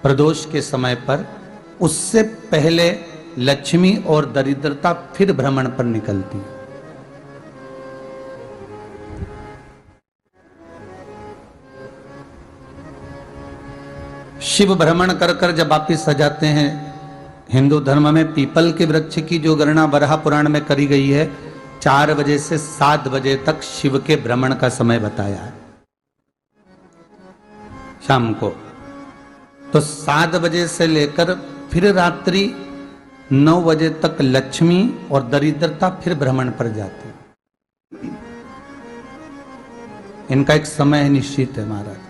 प्रदोष के समय पर, उससे पहले लक्ष्मी और दरिद्रता फिर भ्रमण पर निकलती है। शिव भ्रमण कर कर जब वापिस आ जाते हैं, हिंदू धर्म में पीपल के वृक्ष की जो गणना वराह पुराण में करी गई है, 4 बजे से 7 बजे तक शिव के भ्रमण का समय बताया है शाम को। तो 7 बजे से लेकर फिर रात्रि 9 बजे तक लक्ष्मी और दरिद्रता फिर भ्रमण पर जाती है। इनका एक समय निश्चित है महाराज।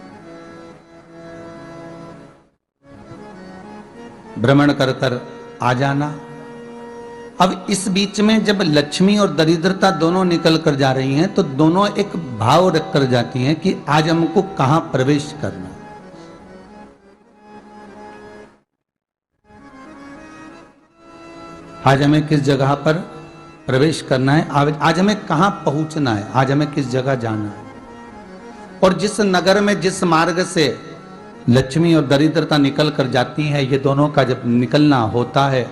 भ्रमण कर कर आ जाना। अब इस बीच में जब लक्ष्मी और दरिद्रता दोनों निकल कर जा रही हैं, तो दोनों एक भाव रख कर जाती हैं कि आज हमको कहां प्रवेश करना। आज हमें किस जगह पर प्रवेश करना है, आज हमें कहां पहुंचना है, आज हमें किस जगह जाना है। और जिस नगर में जिस मार्ग से लक्ष्मी और दरिद्रता निकल कर जाती है, ये दोनों का जब निकलना होता है,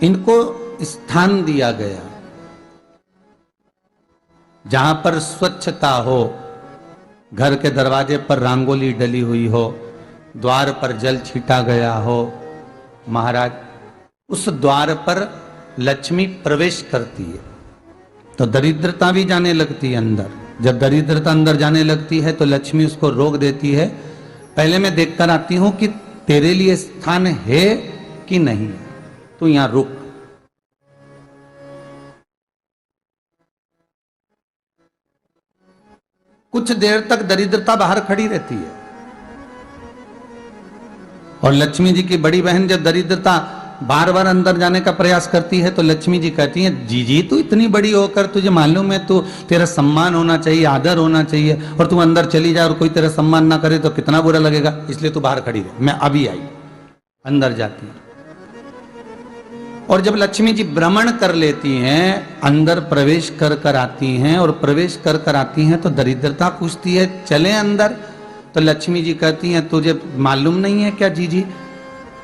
इनको स्थान दिया गया जहां पर स्वच्छता हो, घर के दरवाजे पर रंगोली डली हुई हो, द्वार पर जल छीटा गया हो। महाराज, उस द्वार पर लक्ष्मी प्रवेश करती है तो दरिद्रता भी जाने लगती है अंदर। जब दरिद्रता अंदर जाने लगती है तो लक्ष्मी उसको रोक देती है। पहले मैं देखकर आती हूं कि तेरे लिए स्थान है कि नहीं, तू यहां रुक। कुछ देर तक दरिद्रता बाहर खड़ी रहती है और लक्ष्मी जी की बड़ी बहन जब दरिद्रता बार बार अंदर जाने का प्रयास करती है तो लक्ष्मी जी कहती हैं, जी तू इतनी बड़ी होकर तुझे मालूम है, तू तेरा सम्मान होना चाहिए, आदर होना चाहिए, और तू अंदर चली जाए और कोई तेरा सम्मान ना करे तो कितना बुरा लगेगा, इसलिए तू बाहर खड़ी रहे, मैं अभी आई। अंदर जाती है और जब लक्ष्मी जी भ्रमण कर लेती हैं, अंदर प्रवेश कर कर आती हैं और प्रवेश कर कर आती हैं तो दरिद्रता पूछती है चले अंदर। तो लक्ष्मी जी कहती हैं, तुझे मालूम नहीं है क्या जी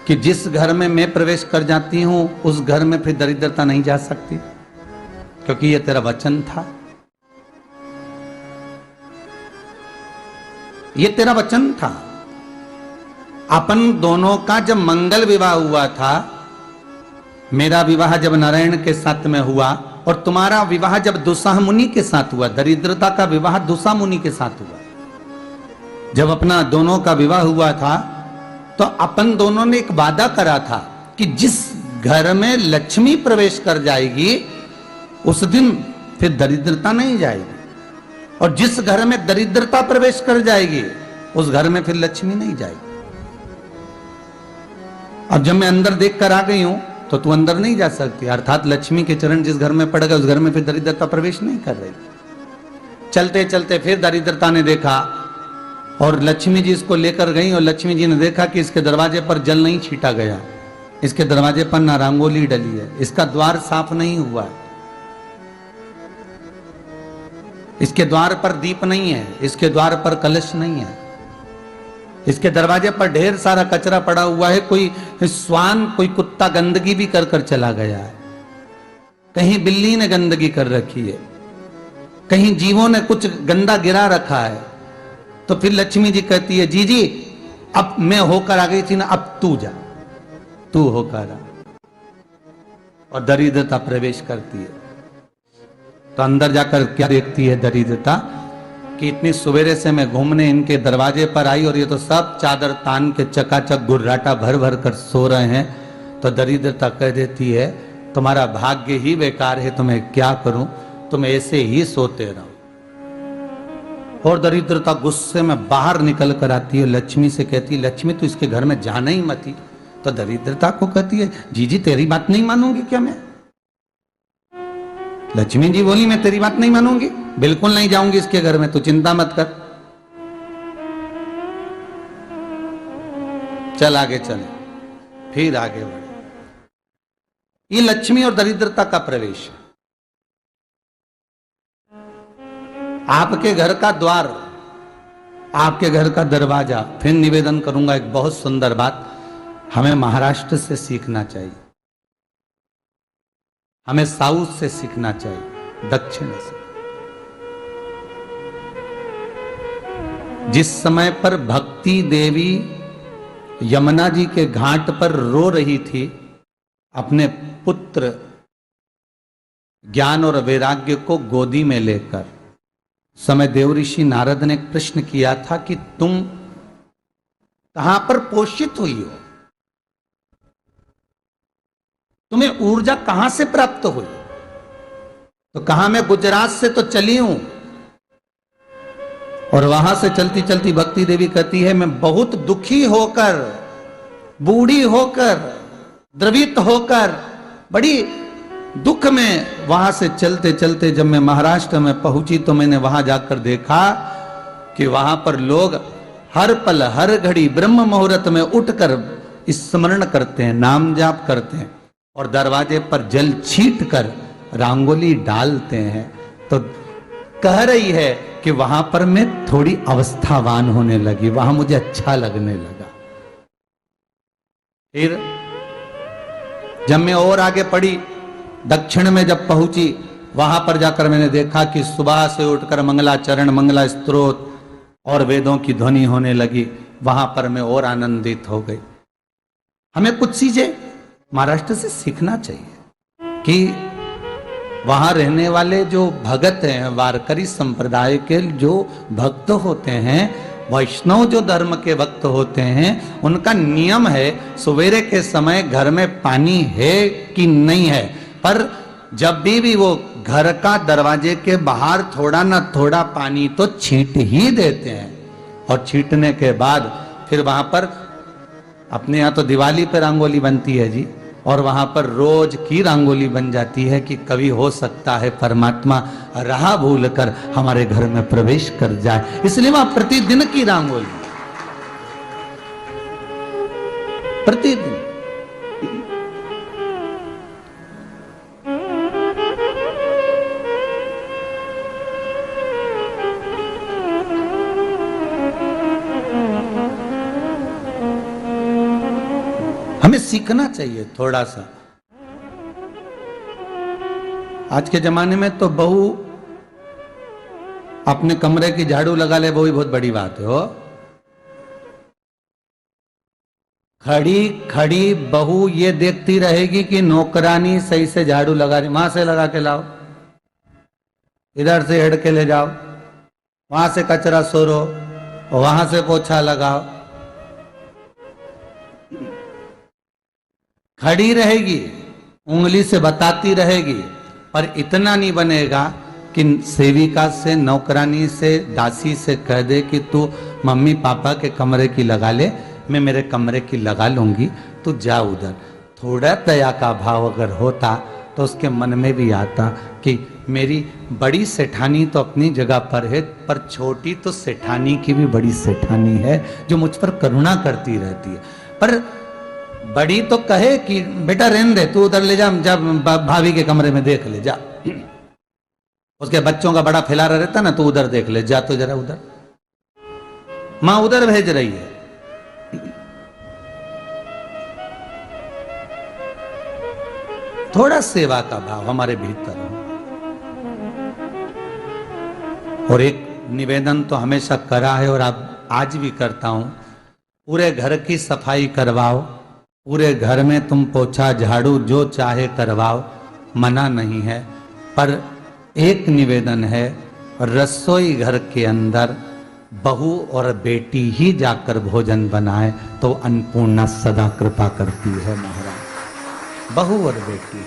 कि जिस घर में मैं प्रवेश कर जाती हूं उस घर में फिर दरिद्रता नहीं जा सकती, क्योंकि यह तेरा वचन था, यह तेरा वचन था। अपन दोनों का जब मंगल विवाह हुआ था, मेरा विवाह जब नारायण के साथ में हुआ और तुम्हारा विवाह जब दुस्साह मुनि के साथ हुआ, दरिद्रता का विवाह दुस्साह मुनि के साथ हुआ। जब अपना दोनों का विवाह हुआ था तो अपन दोनों ने एक वादा करा था कि जिस घर में लक्ष्मी प्रवेश कर जाएगी उस दिन फिर दरिद्रता नहीं जाएगी, और जिस घर में दरिद्रता प्रवेश कर जाएगी उस घर में फिर लक्ष्मी नहीं जाएगी। अब जब मैं अंदर देख कर आ गई हूं तो तू अंदर नहीं जा सकती, अर्थात लक्ष्मी के चरण जिस घर में पड़ गए उस घर में फिर दरिद्रता प्रवेश नहीं कर रही। चलते चलते फिर दरिद्रता ने देखा और लक्ष्मी जी इसको लेकर गई और लक्ष्मी जी ने देखा कि इसके दरवाजे पर जल नहीं छीटा गया, इसके दरवाजे पर ना रंगोली डली है, इसका द्वार साफ नहीं हुआ है, इसके द्वार पर दीप नहीं है, इसके द्वार पर कलश नहीं है, इसके दरवाजे पर ढेर सारा कचरा पड़ा हुआ है, कोई स्वान कोई कुत्ता गंदगी भी कर कर चला गया है, कहीं बिल्ली ने गंदगी कर रखी है, कहीं जीवों ने कुछ गंदा गिरा रखा है। तो फिर लक्ष्मी जी कहती है, जी अब मैं होकर आ गई थी ना, अब तू जा, तू होकर आ। और दरिद्रता प्रवेश करती है तो अंदर जाकर क्या देखती है दरिद्रता कि इतनी सवेरे से मैं घूमने इनके दरवाजे पर आई और ये तो सब चादर तान के चकाचक गुर्राटा भर भर कर सो रहे हैं। तो दरिद्रता कह देती है, तुम्हारा भाग्य ही बेकार है, तुम्हें क्या करूं, तुम ऐसे ही सोते रहो। और दरिद्रता गुस्से में बाहर निकल कर आती है, लक्ष्मी से कहती है, लक्ष्मी तू इसके घर में जाना ही मत ही। तो दरिद्रता को कहती है, जी तेरी बात नहीं मानूंगी क्या मैं? लक्ष्मी जी बोली, मैं तेरी बात नहीं मानूंगी, बिल्कुल नहीं जाऊंगी इसके घर में, तू चिंता मत कर, चल आगे चले। फिर आगे बढ़े। ये लक्ष्मी और दरिद्रता का प्रवेश है। आपके घर का द्वार आपके घर का दरवाजा। फिर निवेदन करूंगा एक बहुत सुंदर बात, हमें महाराष्ट्र से सीखना चाहिए, हमें साउथ से सीखना चाहिए, दक्षिण से। जिस समय पर भक्ति देवी यमुना जी के घाट पर रो रही थी अपने पुत्र ज्ञान और वैराग्य को गोदी में लेकर, समय देवऋषि नारद ने एक प्रश्न किया था कि तुम कहां पर पोषित हुई हो, तुम्हें ऊर्जा कहां से प्राप्त हुई? तो कहा मैं गुजरात से तो चली हूं। और वहां से चलती चलती भक्ति देवी कहती है मैं बहुत दुखी होकर, बूढ़ी होकर, द्रवित होकर, बड़ी दुख में वहां से चलते चलते जब मैं महाराष्ट्र में पहुंची तो मैंने वहां जाकर देखा कि वहां पर लोग हर पल हर घड़ी ब्रह्म मुहूर्त में उठकर स्मरण करते हैं, नाम जाप करते हैं और दरवाजे पर जल छीट कर रंगोली डालते हैं। तो कह रही है कि वहां पर मैं थोड़ी अवस्थावान होने लगी, वहां मुझे अच्छा लगने लगा। फिर जब मैं और आगे पढ़ी, दक्षिण में जब पहुंची, वहां पर जाकर मैंने देखा कि सुबह से उठकर मंगलाचरण, मंगला स्तोत्र और वेदों की ध्वनि होने लगी। वहां पर मैं और आनंदित हो गई। हमें कुछ चीजें महाराष्ट्र से सीखना चाहिए कि वहां रहने वाले जो भगत हैं, वारकरी संप्रदाय के जो भक्त होते हैं, वैष्णव जो धर्म के भक्त होते हैं, उनका नियम है सवेरे के समय घर में पानी है कि नहीं है, पर जब भी वो घर का दरवाजे के बाहर थोड़ा ना थोड़ा पानी तो छींट ही देते हैं। और छींटने के बाद फिर वहां पर अपने यहाँ तो दिवाली पर रंगोली बनती है जी, और वहां पर रोज की रंगोली बन जाती है कि कभी हो सकता है परमात्मा राह भूल कर हमारे घर में प्रवेश कर जाए, इसलिए वहां प्रतिदिन की रंगोली, प्रतिदिन। हमें सीखना चाहिए थोड़ा सा। आज के जमाने में तो बहू अपने कमरे की झाड़ू लगा ले, वो भी बहुत बड़ी बात है। हो खड़ी खड़ी बहू ये देखती रहेगी कि नौकरानी सही से झाड़ू लगा रही, वहां से लगा के लाओ, इधर से हेड के ले जाओ, वहां से कचरा सोरो, वहां से पोछा लगाओ। खड़ी रहेगी, उंगली से बताती रहेगी, पर इतना नहीं बनेगा कि सेविका से, नौकरानी से, दासी से कह दे कि तू मम्मी पापा के कमरे की लगा ले, मैं मेरे कमरे की लगा लूंगी, तू जा उधर। थोड़ा दया का भाव अगर होता तो उसके मन में भी आता कि मेरी बड़ी सेठानी तो अपनी जगह पर है, पर छोटी तो सेठानी की भी बड़ी सेठानी है जो मुझ पर करुणा करती रहती है। पर बड़ी तो कहे कि बेटा रहने दे, तू उधर ले जा, जब भाभी के कमरे में देख ले जा, उसके बच्चों का बड़ा फैलारा रहता ना, तो उधर देख ले जा, तो जरा उधर मां उधर भेज रही है। थोड़ा सेवा का भाव हमारे भीतर हो। और एक निवेदन तो हमेशा करा है और अब आज भी करता हूं, पूरे घर की सफाई करवाओ, पूरे घर में तुम पोछा झाड़ू जो चाहे करवाओ, मना नहीं है। पर एक निवेदन है, रसोई घर के अंदर बहू और बेटी ही जाकर भोजन बनाए तो अन्नपूर्णा सदा कृपा करती है महाराज। बहू और बेटी ही।